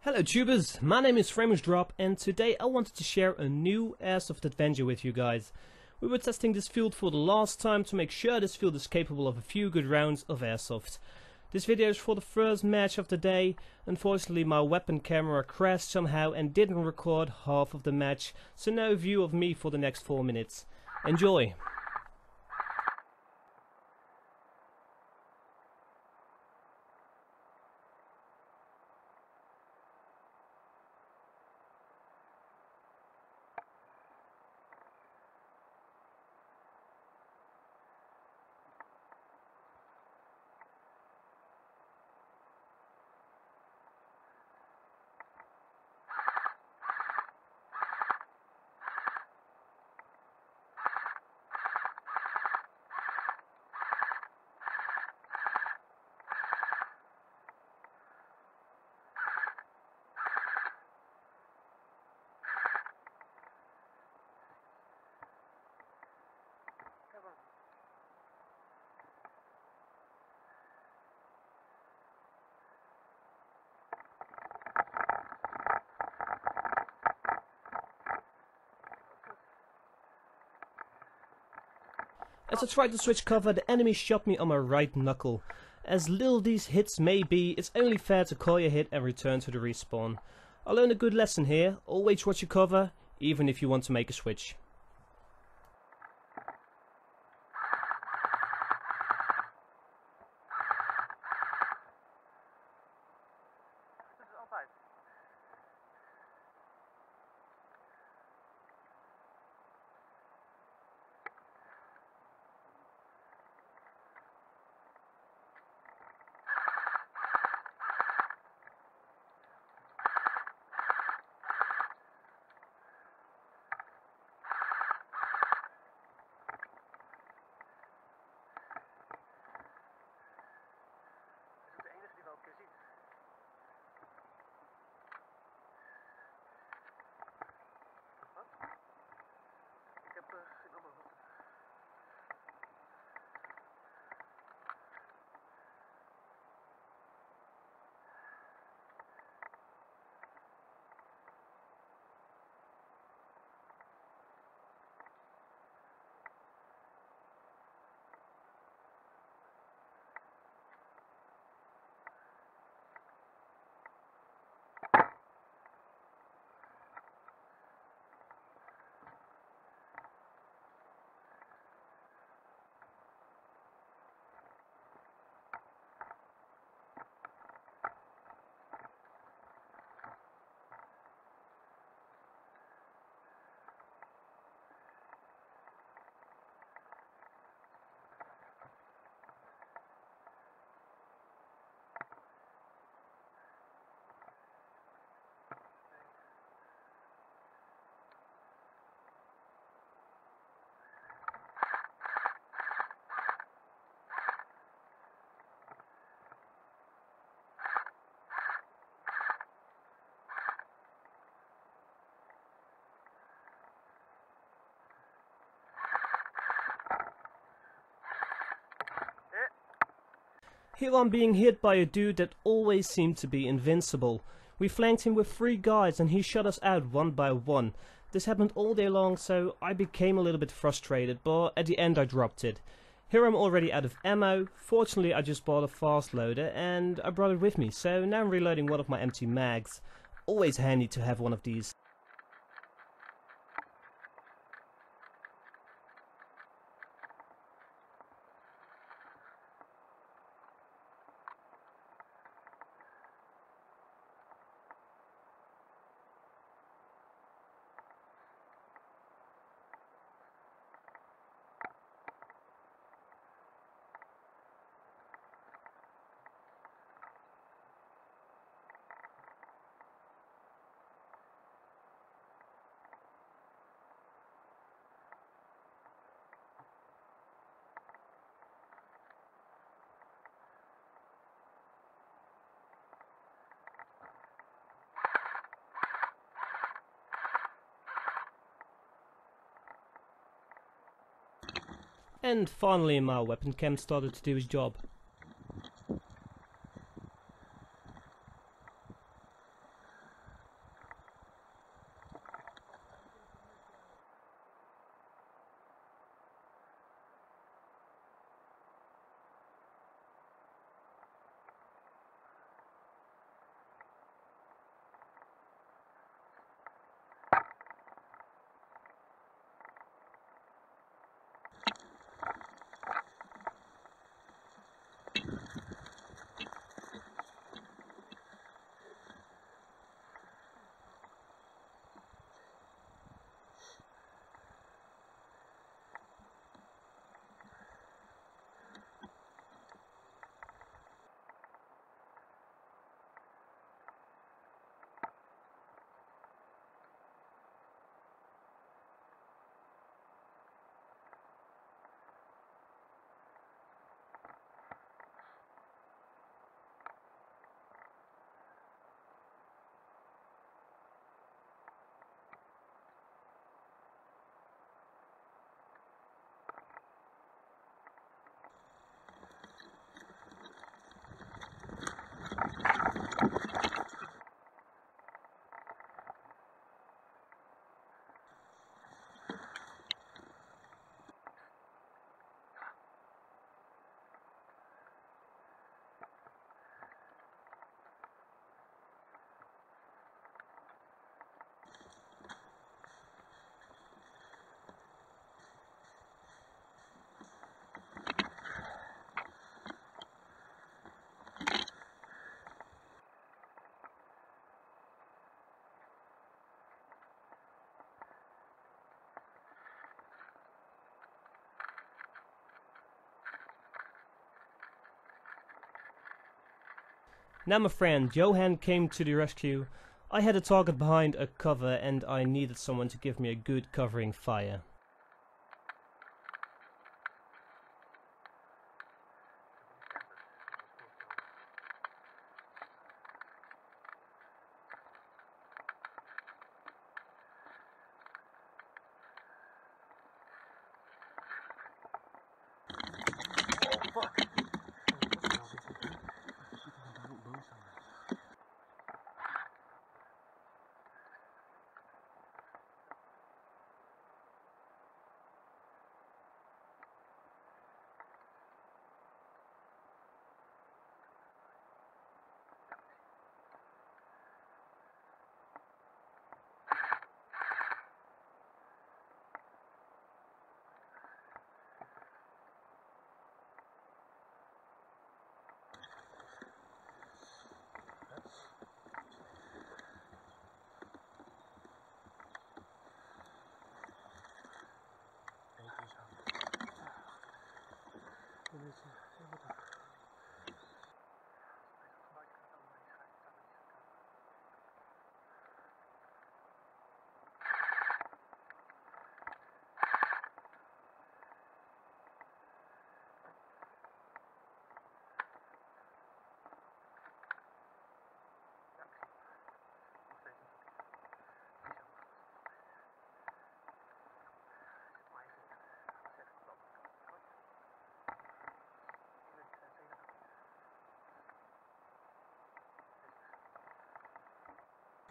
Hello tubers, my name is Framexdrop and today I wanted to share a new Airsoft adventure with you guys. We were testing this field for the last time to make sure this field is capable of a few good rounds of Airsoft. This video is for the first match of the day. Unfortunately my weapon camera crashed somehow and didn't record half of the match, so no view of me for the next 4 minutes. Enjoy! As I tried to switch cover, the enemy shot me on my right knuckle. As little these hits may be, it's only fair to call your hit and return to the respawn. I learned a good lesson here: always watch your cover, even if you want to make a switch. Here I'm being hit by a dude that always seemed to be invincible. We flanked him with 3 guys and he shot us out one by one. This happened all day long, so I became a little bit frustrated, but at the end I dropped it. Here I'm already out of ammo. Fortunately I just bought a fast loader and I brought it with me, so now I'm reloading one of my empty mags. Always handy to have one of these. And finally my weapon cam started to do his job. Now my friend Johan came to the rescue. I had a target behind a cover and I needed someone to give me a good covering fire.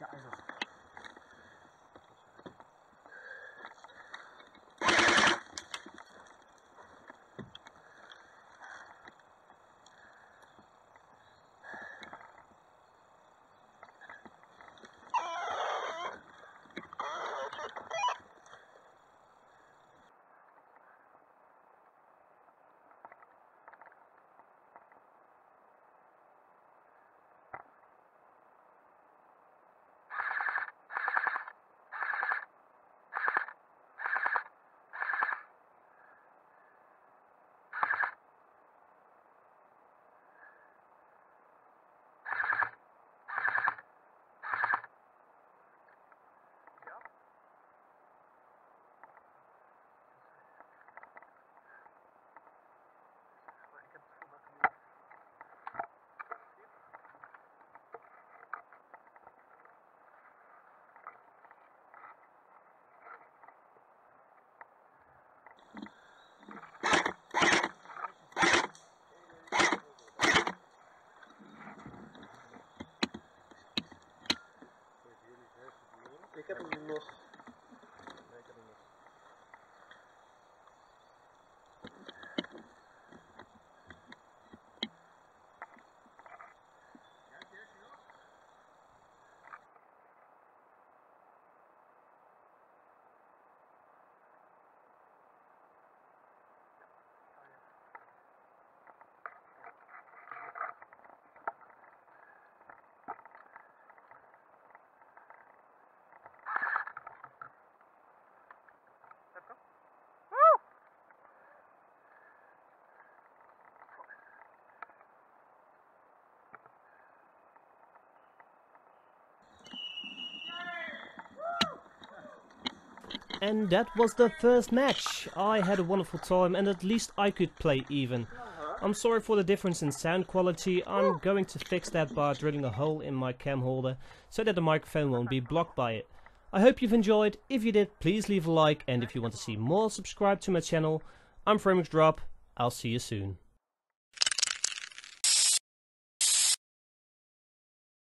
Ja, Airsofting. Ik heb hem los. Nee, ik heb hem los. And that was the first match. I had a wonderful time and at least I could play even. I'm sorry for the difference in sound quality. I'm going to fix that by drilling a hole in my cam holder so that the microphone won't be blocked by it. I hope you've enjoyed. If you did, please leave a like, and if you want to see more, subscribe to my channel. I'm Framexdrop. I'll see you soon.